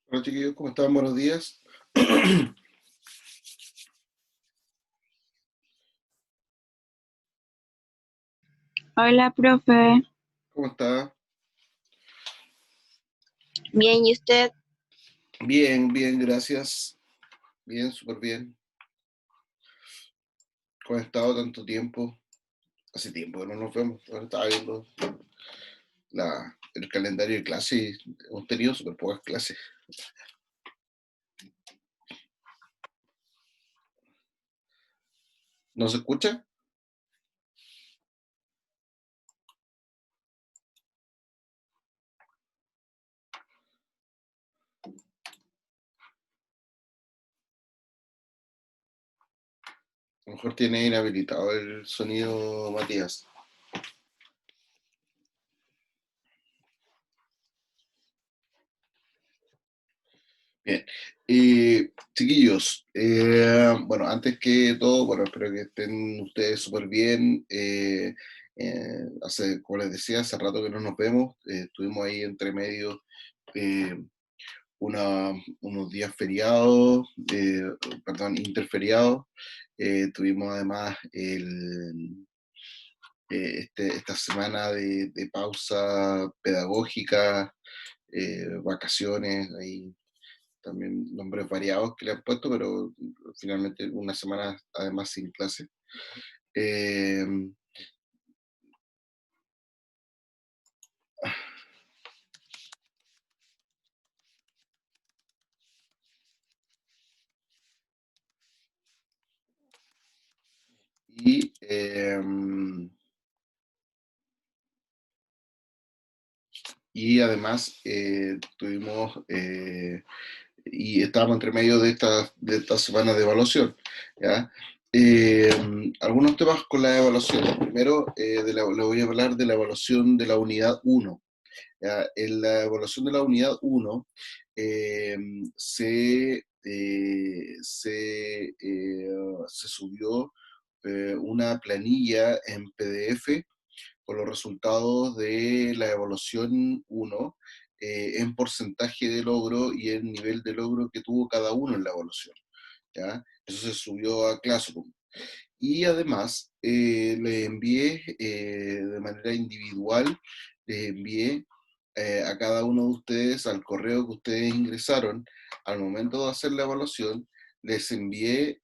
Hola chiquillos, ¿cómo están? Buenos días. Hola, profe. ¿Cómo está? Bien, ¿y usted? Bien, bien, gracias. Bien, súper bien. ¿Cómo ha estado tanto tiempo? Hace tiempo que no nos vemos. Ahora estaba viendo el calendario de clase y hemos tenido súper pocas clases. ¿No se escucha? A lo mejor tiene inhabilitado el sonido Matías. Bien. Chiquillos, bueno, antes que todo, bueno, espero que estén ustedes súper bien. Como les decía, hace rato que no nos vemos. Estuvimos ahí entre medio eh, unos días feriados, perdón, interferiados. Tuvimos además esta semana de pausa pedagógica, vacaciones, ahí también nombres variados que le han puesto, pero finalmente una semana además sin clase. Eh, y, eh, y además y estábamos entre medio de esta semana de evaluación, ¿ya? Eh, Algunos temas con la evaluación. Primero, le voy a hablar de la evaluación de la unidad uno. ¿Ya? En la evaluación de la unidad uno eh, se subió una planilla en PDF con los resultados de la evaluación uno en porcentaje de logro y el nivel de logro que tuvo cada uno en la evaluación. ¿Ya? Eso se subió a Classroom. Y además le envié de manera individual, les envié a cada uno de ustedes al correo que ustedes ingresaron al momento de hacer la evaluación, les envié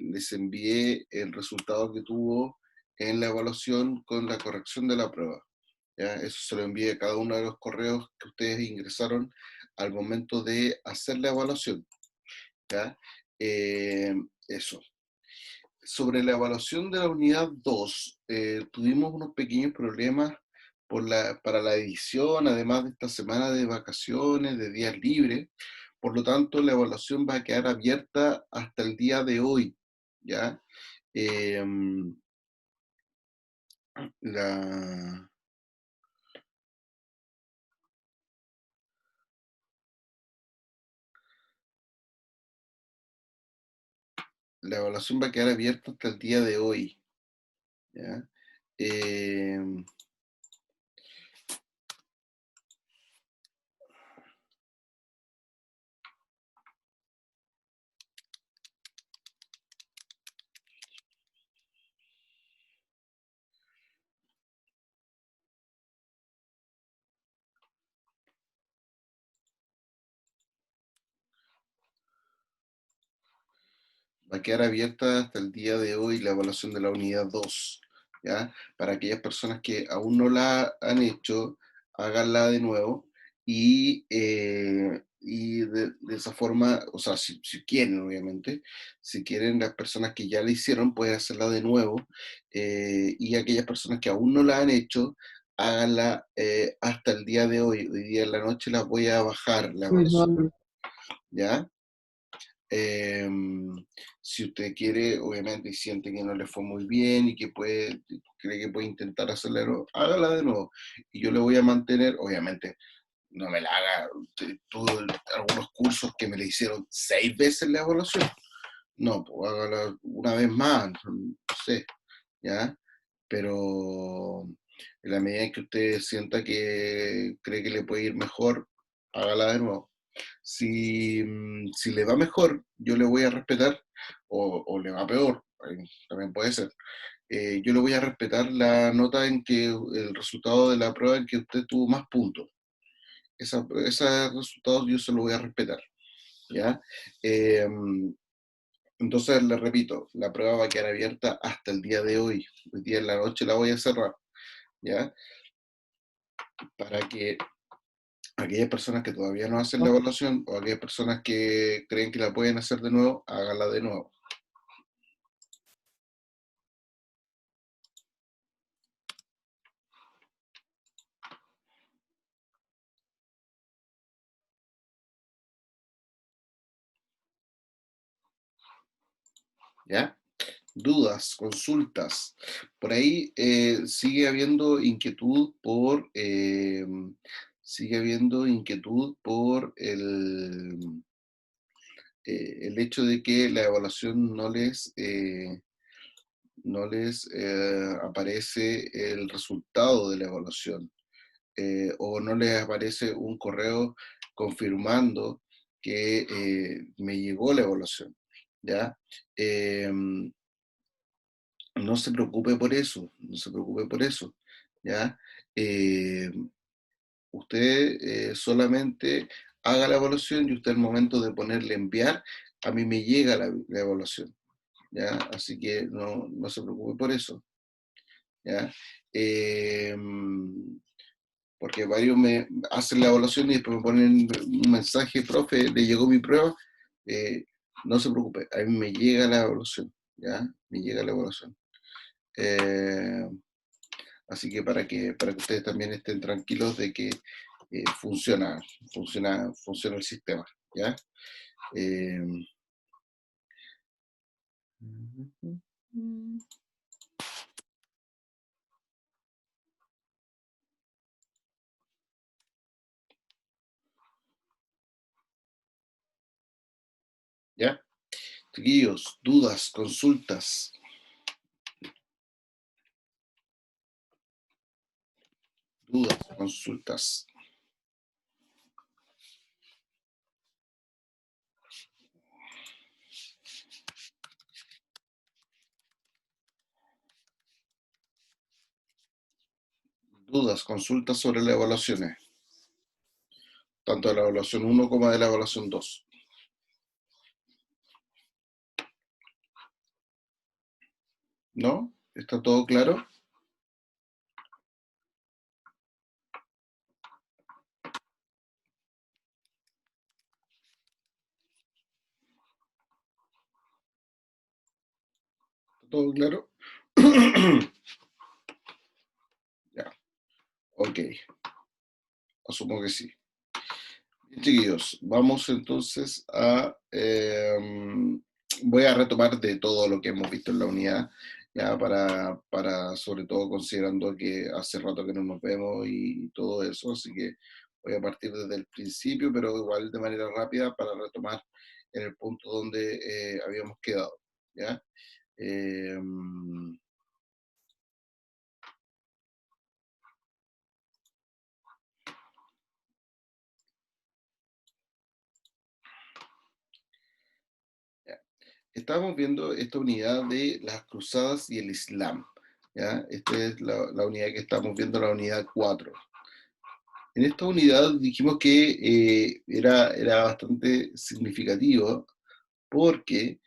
les envié el resultado que tuvo en la evaluación con la corrección de la prueba. ¿Ya? Eso se lo envié a cada uno de los correos que ustedes ingresaron al momento de hacer la evaluación. ¿Ya? Eso. Sobre la evaluación de la unidad 2, tuvimos unos pequeños problemas para la edición, además de esta semana de vacaciones, de días libres. Por lo tanto, la evaluación va a quedar abierta hasta el día de hoy. ¿Ya? Eh, la, la evaluación va a quedar abierta hasta el día de hoy. ¿Ya? Eh, Va a quedar abierta hasta el día de hoy la evaluación de la unidad 2, ¿ya? Para aquellas personas que aún no la han hecho, háganla de nuevo y de esa forma, o sea, si quieren, obviamente, si quieren, las personas que ya la hicieron pueden hacerla de nuevo y aquellas personas que aún no la han hecho, háganla hasta el día de hoy. Hoy día en la noche las voy a bajar la evaluación, ¿ya? Eh, si usted quiere, obviamente, y siente que no le fue muy bien y que cree que puede intentar hacerla de nuevo, hágala de nuevo. Y yo le voy a mantener, obviamente, no me la haga. Tuve algunos cursos que me le hicieron 6 veces la evaluación. No, pues hágala una vez más, no sé, ¿ya? Pero en la medida en que usted sienta que cree que le puede ir mejor, hágala de nuevo. Si le va mejor, yo le voy a respetar, o le va peor, también puede ser. Yo le voy a respetar la nota en que el resultado de la prueba en que usted tuvo más puntos. Ese resultado yo se lo voy a respetar, ¿ya? Eh, entonces, le repito, la prueba va a quedar abierta hasta el día de hoy. Hoy día en la noche la voy a cerrar, ¿ya? Para que aquellas personas que todavía no hacen la evaluación o aquellas personas que creen que la pueden hacer de nuevo, háganla de nuevo. ¿Ya? Dudas, consultas. Por ahí sigue habiendo inquietud por el hecho de que la evaluación no les aparece el resultado de la evaluación, o no les aparece un correo confirmando que me llegó la evaluación, ¿ya? Eh, no se preocupe por eso, no se preocupe por eso, ¿ya? Eh, Usted solamente haga la evaluación y usted al momento de ponerle enviar, a mí me llega la evaluación, ¿ya? Así que no se preocupe por eso, ¿ya? Eh, porque varios me hacen la evaluación y después me ponen un mensaje, profe, le llegó mi prueba. Eh, no se preocupe, a mí me llega la evaluación, ¿ya? Me llega la evaluación. Eh, Así que para que ustedes también estén tranquilos de que funciona el sistema, ¿ya? Eh, ¿Ya? Chiquillos, dudas, consultas. Dudas, consultas sobre las evaluaciones, tanto de la evaluación 1 como de la evaluación 2. ¿No? ¿Está todo claro? ¿Está todo claro? Ya, ok, asumo que sí. Bien, chiquillos, vamos entonces voy a retomar de todo lo que hemos visto en la unidad, ya para sobre todo considerando que hace rato que no nos vemos y todo eso, así que voy a partir desde el principio, pero igual de manera rápida para retomar en el punto donde habíamos quedado, ¿ya? Em, ya. Estábamos viendo esta unidad de las cruzadas y el Islam, ¿ya? Esta es la unidad que estamos viendo, la unidad 4. En esta unidad dijimos que era bastante significativo porque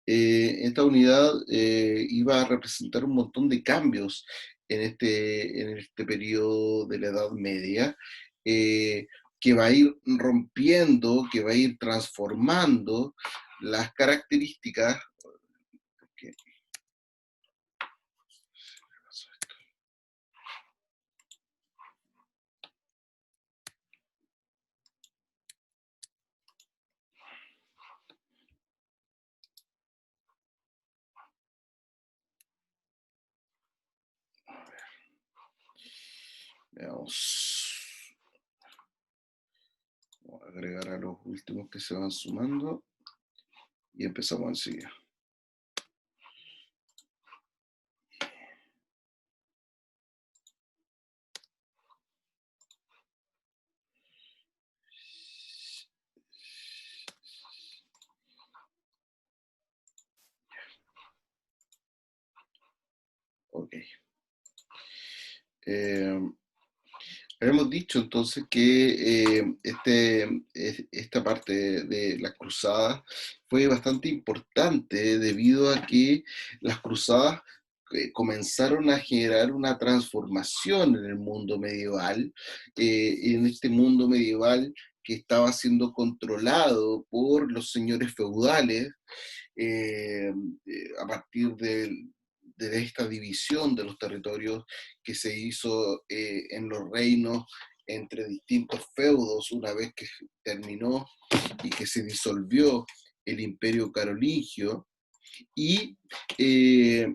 esta unidad iba a representar un montón de cambios en este periodo de la Edad Media, eh, que va a ir rompiendo, que va a ir transformando las características. ¿Qué pasó esto? Veamos. Vamos a agregar a los últimos que se van sumando y empezamos enseguida. Ok. Eh, Habíamos dicho entonces que esta parte de las cruzadas fue bastante importante debido a que las cruzadas comenzaron a generar una transformación en el mundo medieval, en este mundo medieval que estaba siendo controlado por los señores feudales, a partir de esta división de los territorios que se hizo en los reinos entre distintos feudos una vez que terminó y que se disolvió el imperio carolingio y eh,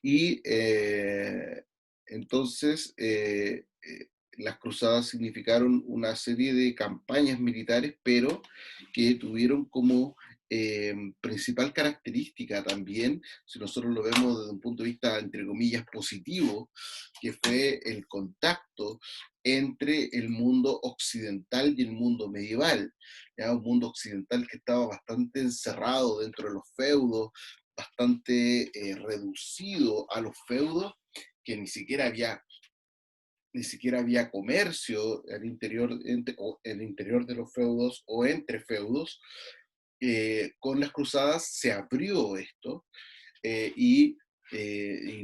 Y entonces las cruzadas significaron una serie de campañas militares, pero que tuvieron como principal característica también, si nosotros lo vemos desde un punto de vista, entre comillas, positivo, que fue el contacto entre el mundo occidental y el mundo medieval, ¿ya? Un mundo occidental que estaba bastante encerrado dentro de los feudos, bastante reducido a los feudos, que ni siquiera había comercio al interior, el interior de los feudos o entre feudos. Con las cruzadas se abrió esto y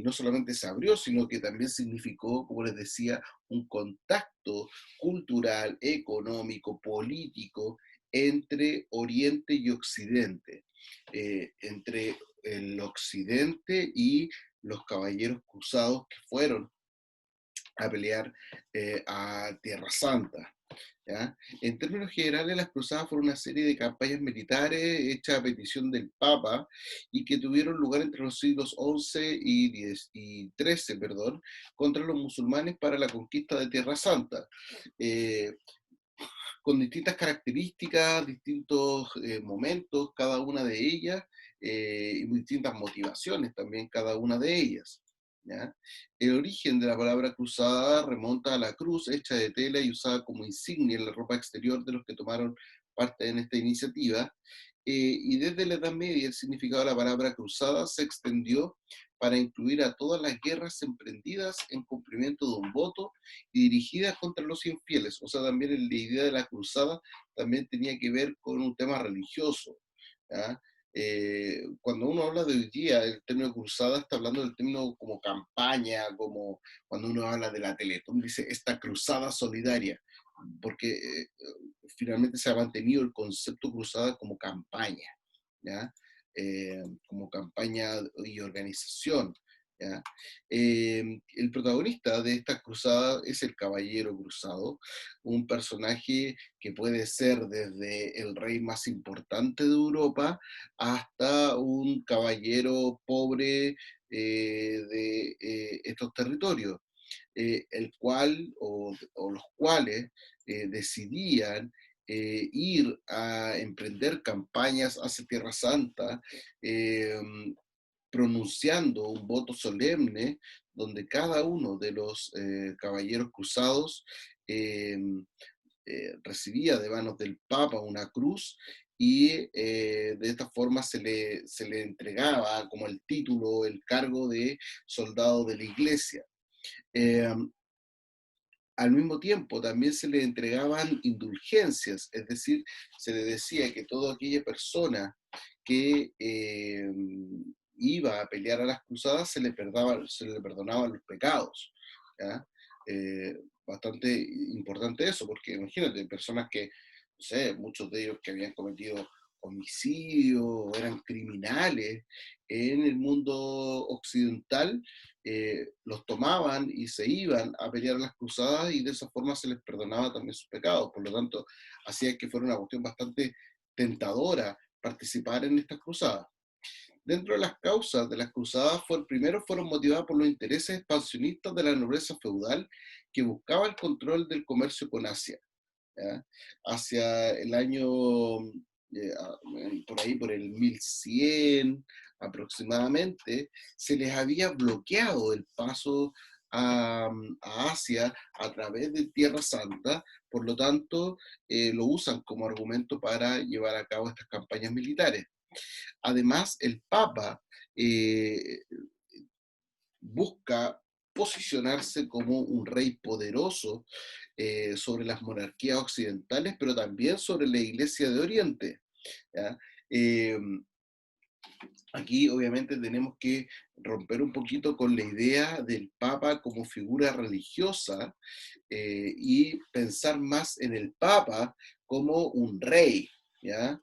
no solamente se abrió, sino que también significó, como les decía, un contacto cultural, económico, político entre Oriente y Occidente, entre el Occidente y los caballeros cruzados que fueron a pelear a Tierra Santa. ¿Ya? En términos generales, las cruzadas fueron una serie de campañas militares hechas a petición del Papa y que tuvieron lugar entre los siglos XI y XIII, perdón, contra los musulmanes para la conquista de Tierra Santa. Eh, con distintas características, distintos momentos, cada una de ellas, y distintas motivaciones también, cada una de ellas. ¿Ya? El origen de la palabra cruzada remonta a la cruz hecha de tela y usada como insignia en la ropa exterior de los que tomaron parte en esta iniciativa. Y desde la Edad Media el significado de la palabra cruzada se extendió para incluir a todas las guerras emprendidas en cumplimiento de un voto y dirigidas contra los infieles. O sea, también la idea de la cruzada también tenía que ver con un tema religioso, ¿ya? Cuando uno habla de hoy día, el término cruzada está hablando del término como campaña, como cuando uno habla de la Teletón, dice esta cruzada solidaria, porque finalmente se ha mantenido el concepto cruzada como campaña, ¿ya? Como campaña y organización, ¿ya? El protagonista de esta cruzada es el Caballero Cruzado, un personaje que puede ser desde el rey más importante de Europa hasta un caballero pobre de estos territorios, el cual o los cuales decidían ir a emprender campañas hacia Tierra Santa, eh, pronunciando un voto solemne donde cada uno de los caballeros cruzados eh, recibía de manos del Papa una cruz y de esta forma se le entregaba como el título, el cargo de soldado de la iglesia. Eh, Al mismo tiempo, también se le entregaban indulgencias, es decir, se le decía que toda aquella persona que iba a pelear a las cruzadas se le perdonaban los pecados. ¿Ya? Bastante importante eso, porque imagínate, personas que, no sé, muchos de ellos que habían cometido homicidios, eran criminales en el mundo occidental, los tomaban y se iban a pelear las cruzadas y de esa forma se les perdonaba también sus pecados. Por lo tanto, hacía que fuera una cuestión bastante tentadora participar en estas cruzadas. Dentro de las causas de las cruzadas, primero fueron motivadas por los intereses expansionistas de la nobleza feudal que buscaba el control del comercio con Asia. ¿Ya? Hacia el año, por ahí, por el 1100 aproximadamente, se les había bloqueado el paso a Asia a través de Tierra Santa, por lo tanto, lo usan como argumento para llevar a cabo estas campañas militares. Además, el Papa eh, busca posicionarse como un rey poderoso sobre las monarquías occidentales, pero también sobre la Iglesia de Oriente. ¿Ya? Eh, Aquí obviamente tenemos que romper un poquito con la idea del Papa como figura religiosa y pensar más en el Papa como un rey, ¿ya?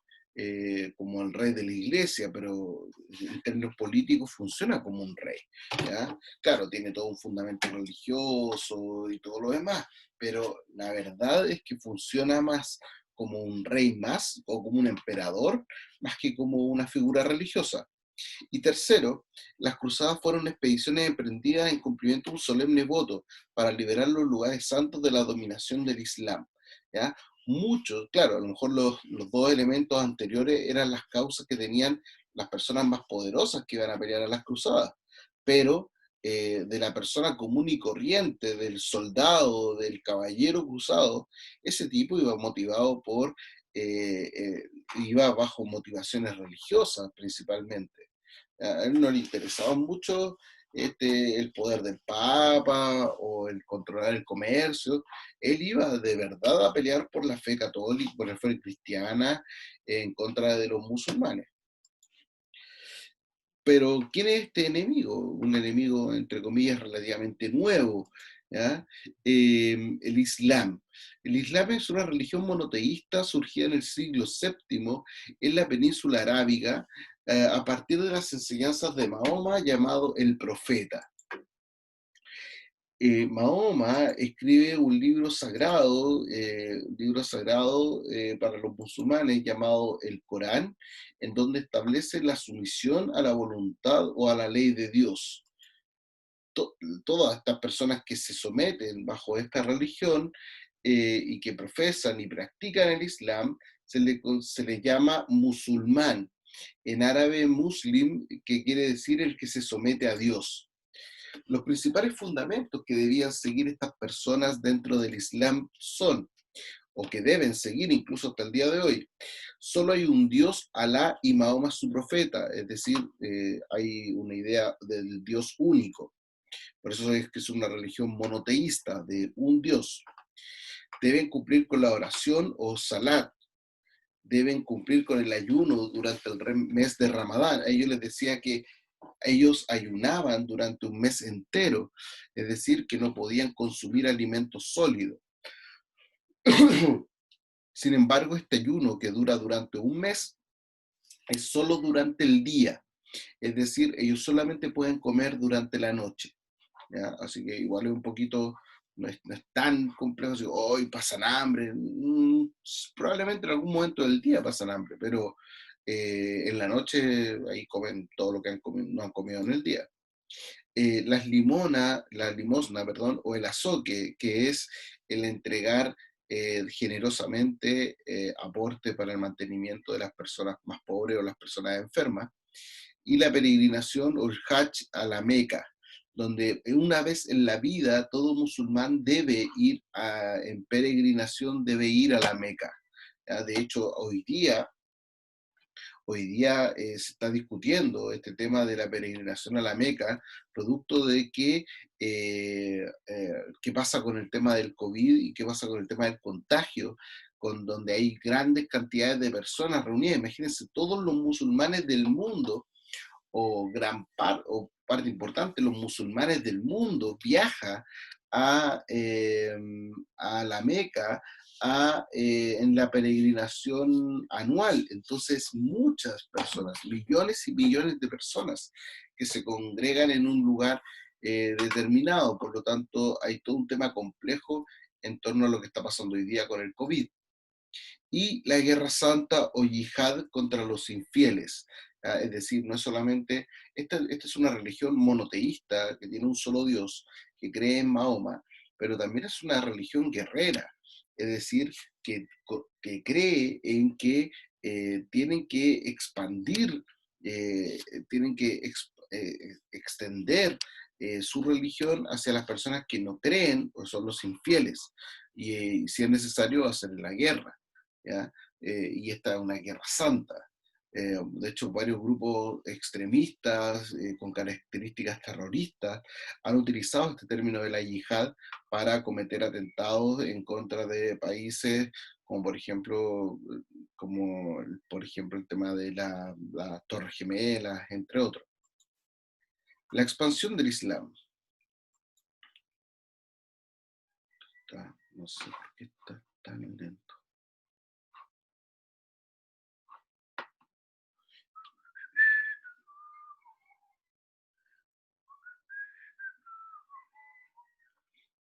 Como el rey de la iglesia, pero en términos políticos funciona como un rey, ¿ya? Claro, tiene todo un fundamento religioso y todo lo demás, pero la verdad es que funciona más como un rey más o como un emperador, más que como una figura religiosa. Y tercero, las cruzadas fueron expediciones emprendidas en cumplimiento de un solemne voto para liberar los lugares santos de la dominación del Islam. ¿Ya? Muchos, claro, a lo mejor los dos elementos anteriores eran las causas que tenían las personas más poderosas que iban a pelear a las cruzadas, pero de la persona común y corriente, del soldado, del caballero cruzado, ese tipo iba motivado iba bajo motivaciones religiosas principalmente. A él no le interesaba mucho el poder del Papa o el controlar el comercio. Él iba de verdad a pelear por la fe católica, por la fe cristiana, en contra de los musulmanes. Pero, ¿quién es este enemigo? Un enemigo, entre comillas, relativamente nuevo, ¿ya? El Islam. El Islam es una religión monoteísta surgida en el siglo VII en la península arábiga a partir de las enseñanzas de Mahoma llamado el Profeta. Mahoma escribe un libro sagrado para los musulmanes llamado el Corán, en donde establece la sumisión a la voluntad o a la ley de Dios. To- Todas estas personas que se someten bajo esta religión y que profesan y practican el Islam, se le llama musulmán. En árabe, muslim, que quiere decir el que se somete a Dios. Los principales fundamentos que debían seguir estas personas dentro del Islam son, o que deben seguir incluso hasta el día de hoy, solo hay un Dios, Alá, y Mahoma su profeta, es decir, hay una idea del Dios único. Por eso es que es una religión monoteísta, de un Dios. Deben cumplir con la oración o salat, deben cumplir con el ayuno durante el mes de Ramadán. A ellos les decía que ellos ayunaban durante un mes entero, es decir, que no podían consumir alimentos sólidos. Sin embargo, este ayuno que dura durante un mes es solo durante el día, es decir, ellos solamente pueden comer durante la noche, ¿ya? Así que igual es un poquito, no es tan complejo, así, hoy pasan hambre, probablemente en algún momento del día pasan hambre, pero en la noche ahí comen todo lo que no han comido en el día. La limosna, perdón, o el azoque, que es el entregar generosamente aporte para el mantenimiento de las personas más pobres o las personas enfermas, y la peregrinación o el Hajj a la Meca, donde una vez en la vida todo musulmán debe ir en peregrinación, debe ir a la Meca. ¿Ya? De hecho, hoy día se está discutiendo este tema de la peregrinación a la Meca, producto de que qué pasa con el tema del COVID y qué pasa con el tema del contagio, con donde hay grandes cantidades de personas reunidas. Imagínense, todos los musulmanes del mundo, o parte importante, los musulmanes del mundo viaja a, eh, a la Meca en la peregrinación anual. Entonces, muchas personas, millones y millones de personas que se congregan en un lugar determinado. Por lo tanto, hay todo un tema complejo en torno a lo que está pasando hoy día con el COVID. Y la guerra santa o yihad contra los infieles. Es decir, no es solamente, esta es una religión monoteísta que tiene un solo Dios, que cree en Mahoma, pero también es una religión guerrera, es decir, que cree en que tienen que expandir, tienen que extender su religión hacia las personas que no creen o son los infieles, y si es necesario hacer la guerra. ¿Ya? Y esta es una guerra santa. De hecho, varios grupos extremistas con características terroristas han utilizado este término de la yihad para cometer atentados en contra de países como por ejemplo el tema de las Torres Gemelas, entre otros. La expansión del Islam. No sé por qué está tan lento.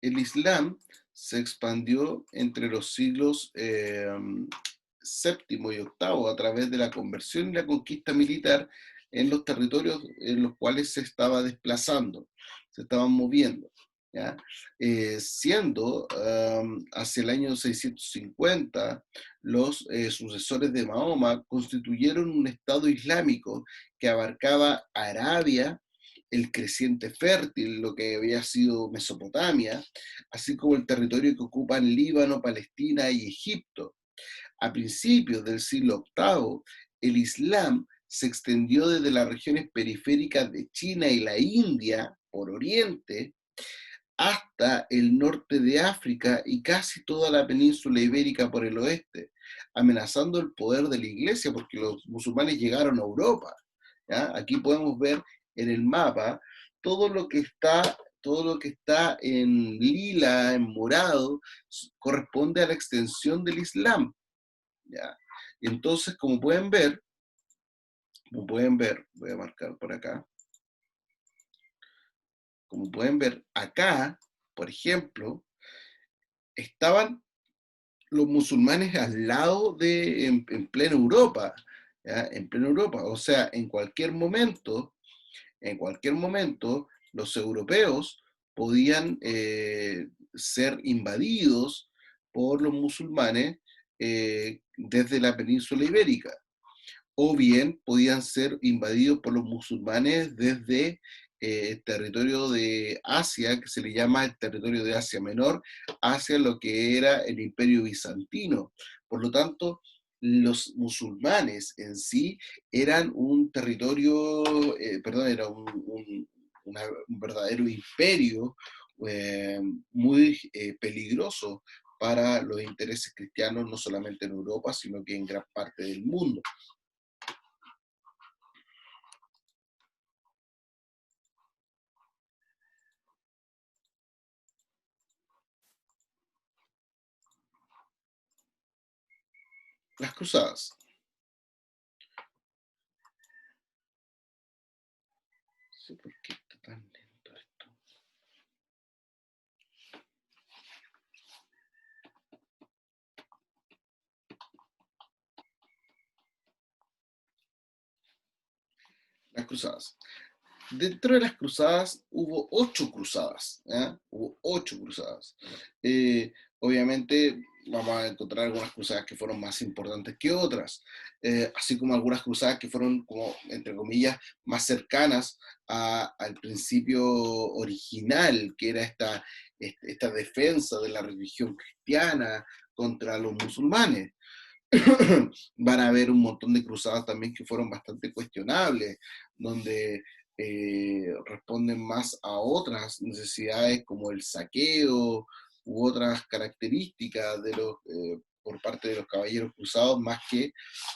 El Islam se expandió entre los siglos séptimo y octavo a través de la conversión y la conquista militar en los territorios en los cuales se estaba desplazando, se estaban moviendo. ¿Ya? Siendo hacia el año 650 los sucesores de Mahoma constituyeron un Estado islámico que abarcaba Arabia, el creciente fértil, lo que había sido Mesopotamia, así como el territorio que ocupan Líbano, Palestina y Egipto. A principios del siglo VIII, el Islam se extendió desde las regiones periféricas de China y la India, por oriente, hasta el norte de África y casi toda la península ibérica por el oeste, amenazando el poder de la iglesia porque los musulmanes llegaron a Europa. ¿Ya? Aquí podemos ver en el mapa todo lo que está en lila, en morado, corresponde a la extensión del Islam. ¿Ya? Y entonces, voy a marcar por acá, como pueden ver acá, por ejemplo, estaban los musulmanes al lado en plena Europa, ¿ya? En plena Europa, o sea, en cualquier momento, los europeos podían ser invadidos por los musulmanes desde la península ibérica, o bien podían ser invadidos por los musulmanes desde el territorio de Asia, que se le llama el territorio de Asia Menor, hacia lo que era el Imperio Bizantino. Por lo tanto, los musulmanes en sí eran un territorio, perdón, era un verdadero imperio muy peligroso para los intereses cristianos, no solamente en Europa, sino que en gran parte del mundo. Las cruzadas. No sé por qué está tan lento esto. Las cruzadas. Dentro de las cruzadas hubo 8 cruzadas, ¿ya? Hubo 8 cruzadas. Eh, Obviamente vamos a encontrar algunas cruzadas que fueron más importantes que otras, así como algunas cruzadas que fueron, como, entre comillas, más cercanas al principio original, que era esta defensa de la religión cristiana contra los musulmanes. Van a haber un montón de cruzadas también que fueron bastante cuestionables, donde responden más a otras necesidades como el saqueo u otras características por parte de los caballeros cruzados, más que,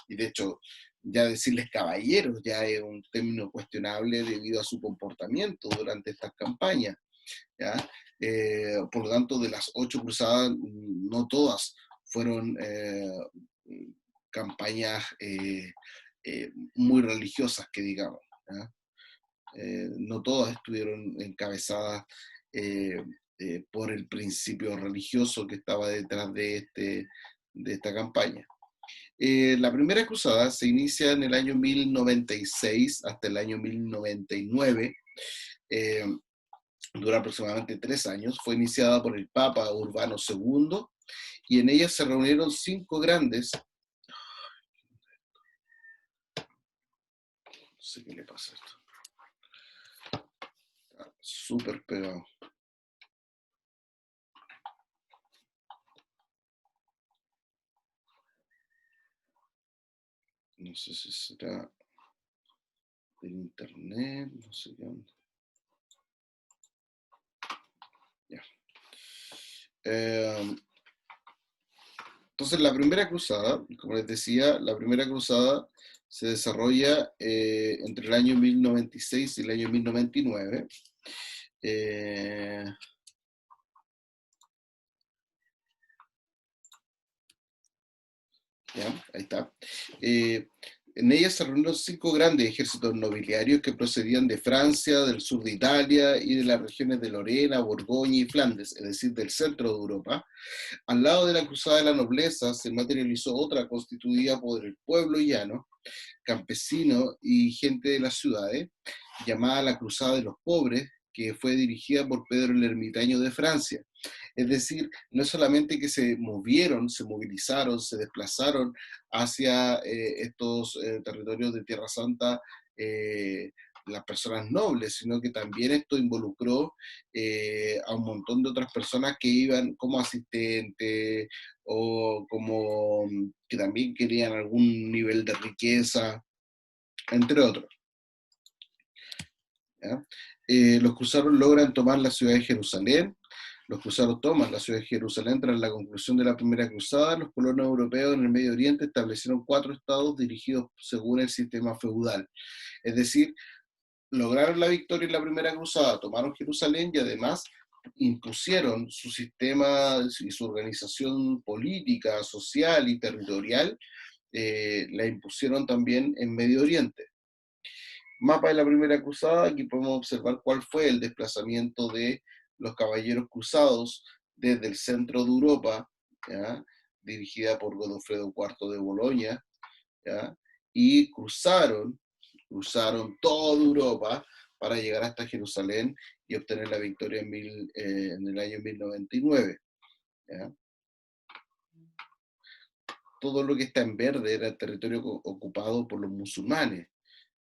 y de hecho ya decirles caballeros ya es un término cuestionable debido a su comportamiento durante estas campañas. ¿Ya? Por lo tanto, de las 8 cruzadas, no todas fueron campañas muy religiosas, que digamos. ¿Ya? No todas estuvieron encabezadas eh, por el principio religioso que estaba detrás de esta campaña. La primera cruzada se inicia en el año 1096 hasta el año 1099. Eh, Dura aproximadamente 3 años. Fue iniciada por el Papa Urbano II y en ella se reunieron 5 grandes. No sé qué le pasa a esto. Está súper pegado. No sé si será del internet, no sé qué onda. Ya. Entonces, la primera cruzada, como les decía, la primera cruzada se desarrolla entre el año 1096 y el año 1099. ¿Ya? Ahí está. En ella se reunieron 5 grandes ejércitos nobiliarios que procedían de Francia, del sur de Italia y de las regiones de Lorena, Borgoña y Flandes, es decir, del centro de Europa. Al lado de la cruzada de la nobleza se materializó otra constituida por el pueblo llano, campesino y gente de las ciudades, llamada la Cruzada de los Pobres, que fue dirigida por Pedro el Ermitaño de Francia. Es decir, no es solamente que se movieron, se movilizaron, se desplazaron hacia estos territorios de Tierra Santa las personas nobles, sino que también esto involucró a un montón de otras personas que iban como asistentes o como que también querían algún nivel de riqueza, entre otros. ¿Ya? Los cruzados logran tomar la ciudad de Jerusalén. Los cruzados toman la ciudad de Jerusalén tras la conclusión de la primera cruzada. Los colonos europeos en el Medio Oriente establecieron 4 estados dirigidos según el sistema feudal. Es decir, lograron la victoria en la primera cruzada, tomaron Jerusalén y además impusieron su sistema y su organización política, social y territorial, la impusieron también en Medio Oriente. Mapa de la primera cruzada, aquí podemos observar cuál fue el desplazamiento de los caballeros cruzados desde el centro de Europa, ¿ya? Dirigida por Godofredo IV de Boloña, ¿ya? Y cruzaron toda Europa para llegar hasta Jerusalén y obtener la victoria en el año 1099. ¿Ya? Todo lo que está en verde era el territorio ocupado por los musulmanes.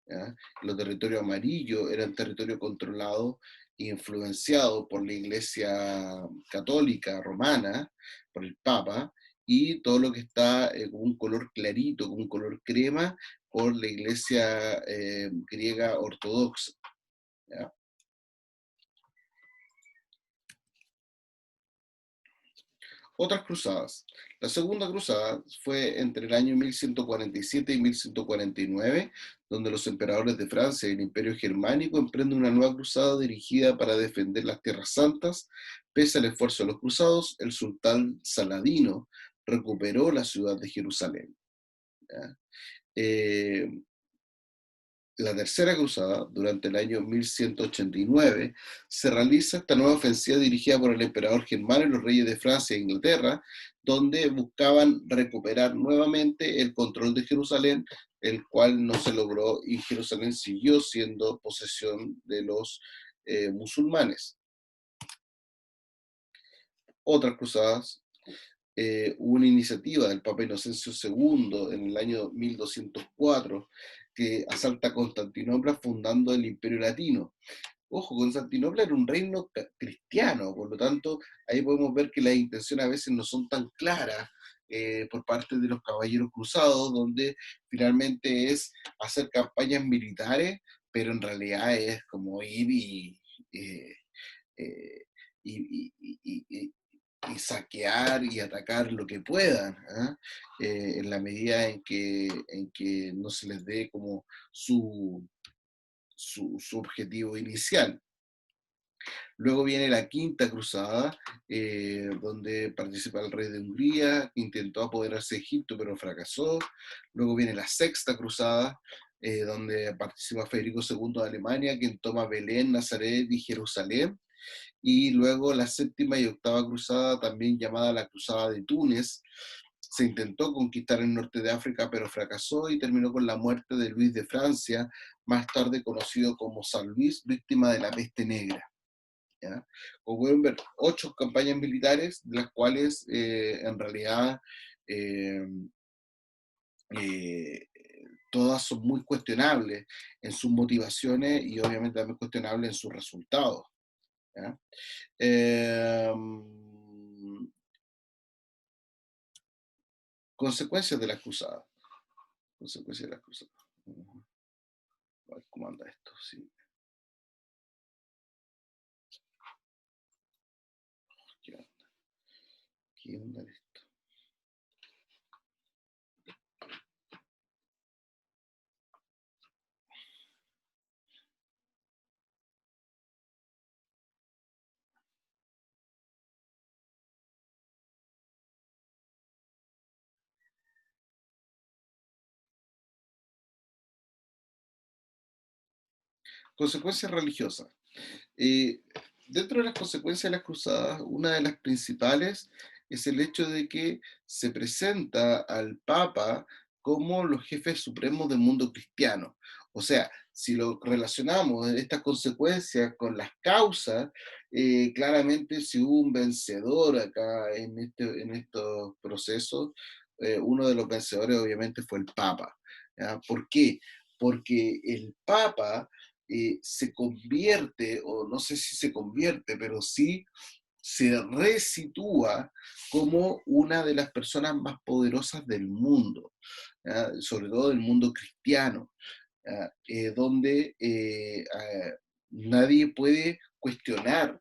¿Ya? Los territorios amarillos eran territorios controlados e influenciados por la Iglesia católica romana, por el Papa, y todo lo que está con un color clarito, con un color crema, por la Iglesia griega ortodoxa. ¿Ya? Otras cruzadas. La segunda cruzada fue entre el año 1147 y 1149, donde los emperadores de Francia y el Imperio Germánico emprenden una nueva cruzada dirigida para defender las tierras santas. Pese al esfuerzo de los cruzados, el sultán Saladino recuperó la ciudad de Jerusalén. ¿Ya? Eh, la tercera cruzada, durante el año 1189, se realiza esta nueva ofensiva dirigida por el emperador germano y los reyes de Francia e Inglaterra, donde buscaban recuperar nuevamente el control de Jerusalén, el cual no se logró y Jerusalén siguió siendo posesión de los musulmanes. Otras cruzadas, hubo una iniciativa del Papa Inocencio II en el año 1204 que asalta Constantinopla fundando el Imperio Latino. Ojo, Constantinopla era un reino cristiano, por lo tanto, ahí podemos ver que las intenciones a veces no son tan claras por parte de los caballeros cruzados, donde finalmente es hacer campañas militares, pero en realidad es como ir eh, eh, y saquear y atacar lo que puedan, ¿ah? En la medida en que no se les dé como su objetivo inicial. Luego viene la Quinta Cruzada, donde participa el rey de Hungría, que intentó apoderarse de Egipto, pero fracasó. Luego viene la Sexta Cruzada, donde participa Federico II de Alemania, quien toma Belén, Nazaret y Jerusalén. Y luego la Séptima y Octava Cruzada, también llamada la Cruzada de Túnez, se intentó conquistar el norte de África, pero fracasó y terminó con la muerte de Luis de Francia, más tarde conocido como San Luis, víctima de la peste negra. ¿Ya? Como pueden ver, 8 campañas militares, de las cuales en realidad eh, eh, todas son muy cuestionables en sus motivaciones y obviamente también cuestionables en sus resultados. ¿Ya? Eh, Consecuencias de las cruzadas. Consecuencias de las cruzadas. A ver cómo anda esto. Sí. ¿Qué onda? ¿Qué onda esto? Consecuencias religiosas. Eh, Dentro de las consecuencias de las cruzadas, una de las principales es el hecho de que se presenta al Papa como los jefes supremos del mundo cristiano. O sea, si lo relacionamos estas consecuencias con las causas, claramente si hubo un vencedor acá en estos procesos, uno de los vencedores obviamente fue el Papa. ¿Ya? ¿Por qué? Porque el Papa se convierte, o no sé si se convierte, pero sí se resitúa como una de las personas más poderosas del mundo, ¿ya? Sobre todo del mundo cristiano, donde nadie puede cuestionar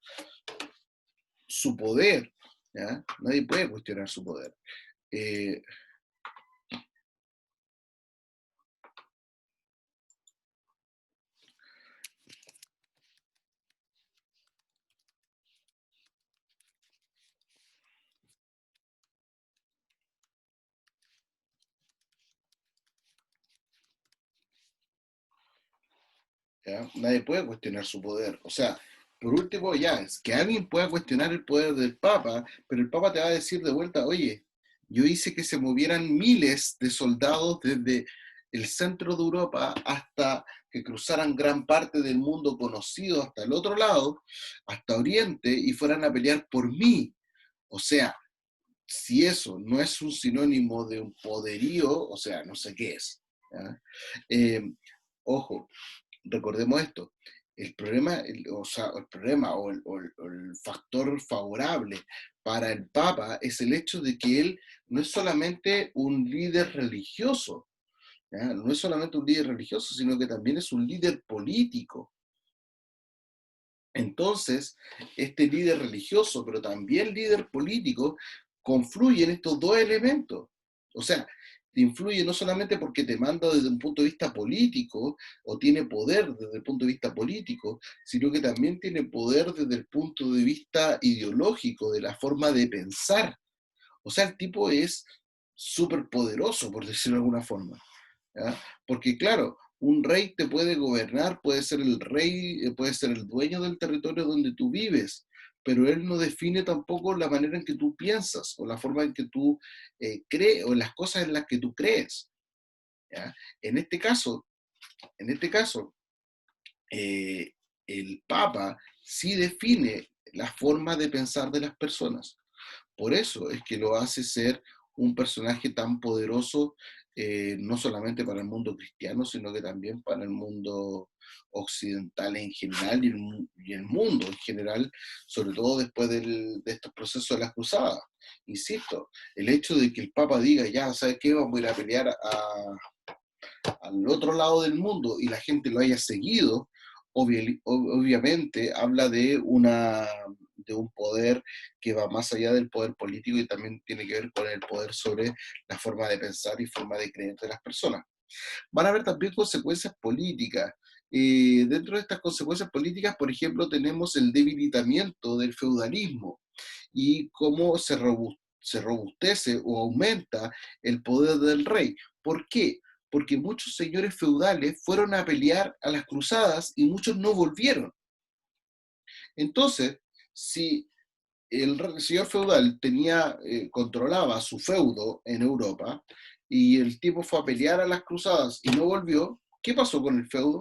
su poder, ¿ya? Nadie puede cuestionar su poder. Eh, ¿Ya? Nadie puede cuestionar su poder. O sea, por último, ya, es que alguien pueda cuestionar el poder del Papa, pero el Papa te va a decir de vuelta, oye, yo hice que se movieran miles de soldados desde el centro de Europa hasta que cruzaran gran parte del mundo conocido hasta el otro lado, hasta Oriente, y fueran a pelear por mí. O sea, si eso no es un sinónimo de un poderío, o sea, no sé qué es. ¿Ya? Eh, Ojo, recordemos esto, el problema o el factor favorable para el Papa es el hecho de que él no es solamente un líder religioso, ¿ya? No es solamente un líder religioso, sino que también es un líder político. Entonces, este líder religioso, pero también líder político, confluyen estos dos elementos. O sea, te influye no solamente porque te manda desde un punto de vista político, o tiene poder desde el punto de vista político, sino que también tiene poder desde el punto de vista ideológico, de la forma de pensar. O sea, el tipo es súper poderoso, por decirlo de alguna forma. ¿Ya? Porque claro, un rey te puede gobernar, puede ser el rey, puede ser el dueño del territorio donde tú vives, pero él no define tampoco la manera en que tú piensas o la forma en que tú crees o las cosas en las que tú crees. ¿Ya? En este caso, en este caso, eh, el Papa sí define la forma de pensar de las personas. Por eso es que lo hace ser un personaje tan poderoso, no solamente para el mundo cristiano, sino que también para el mundo occidental en general y el mundo en general, sobre todo después de estos procesos de las cruzadas. Insisto, el hecho de que el Papa diga, ya, ¿sabes qué? Vamos a ir a pelear al otro lado del mundo y la gente lo haya seguido, obviamente habla de un poder que va más allá del poder político y también tiene que ver con el poder sobre la forma de pensar y forma de creer de las personas. Van a haber también consecuencias políticas. Dentro de estas consecuencias políticas, por ejemplo, tenemos el debilitamiento del feudalismo y cómo se robustece o aumenta el poder del rey. ¿Por qué? Porque muchos señores feudales fueron a pelear a las cruzadas y muchos no volvieron. Entonces, si el señor feudal controlaba su feudo en Europa y el tipo fue a pelear a las cruzadas y no volvió, ¿qué pasó con el feudo?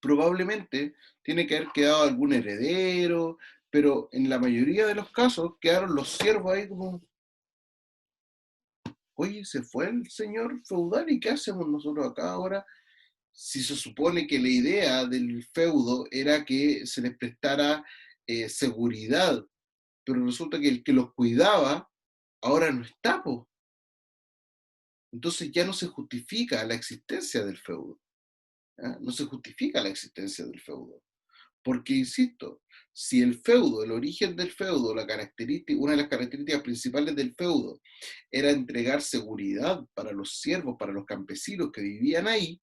Probablemente tiene que haber quedado algún heredero, pero en la mayoría de los casos quedaron los siervos ahí como, oye, se fue el señor feudal y ¿qué hacemos nosotros acá ahora? Si se supone que la idea del feudo era que se les prestara seguridad, pero resulta que el que los cuidaba ahora no está, po. Entonces ya no se justifica la existencia del feudo. ¿Ya? No se justifica la existencia del feudo. Porque, insisto, si el feudo, el origen del feudo, una de las características principales del feudo era entregar seguridad para los siervos, para los campesinos que vivían ahí,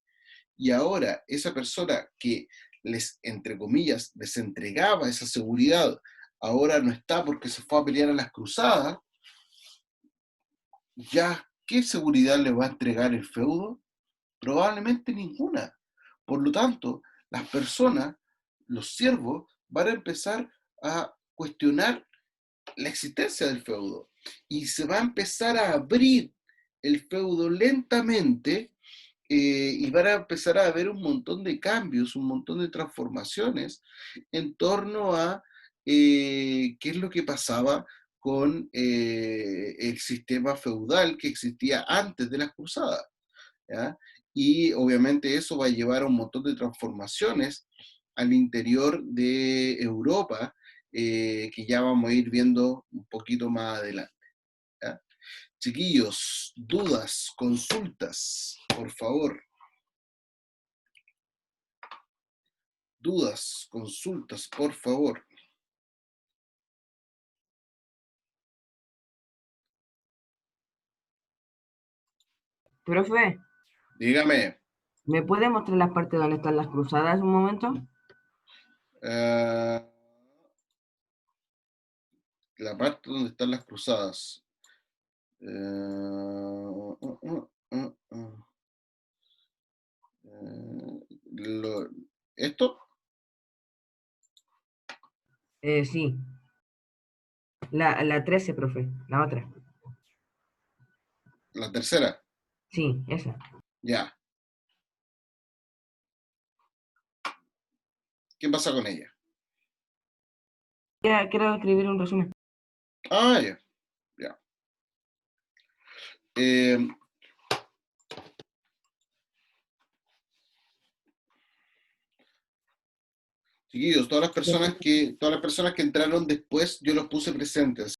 y ahora esa persona que les, entre comillas, les entregaba esa seguridad, ahora no está porque se fue a pelear a las cruzadas, ya, ¿qué seguridad le va a entregar el feudo? Probablemente ninguna. Por lo tanto, las personas, los siervos, van a empezar a cuestionar la existencia del feudo y se va a empezar a abrir el feudo lentamente y van a empezar a haber un montón de cambios, un montón de transformaciones en torno a qué es lo que pasaba con el sistema feudal que existía antes de las cruzadas. ¿Ya? Y obviamente eso va a llevar a un montón de transformaciones al interior de Europa, que ya vamos a ir viendo un poquito más adelante. ¿Ya? Chiquillos, dudas, consultas, por favor. Dudas, consultas, por favor. Profe, Dígame, ¿me puede mostrar las partes donde están las cruzadas un momento? eh, la parte donde están las cruzadas. Lo- ¿Esto? Sí, la 13, profe, la otra. La tercera. Sí, esa. Ya. ¿Qué pasa con ella? Quiero escribir un resumen. Ah, ya. Ya. Eh, Chiquillos, todas las personas que entraron después, yo los puse presentes.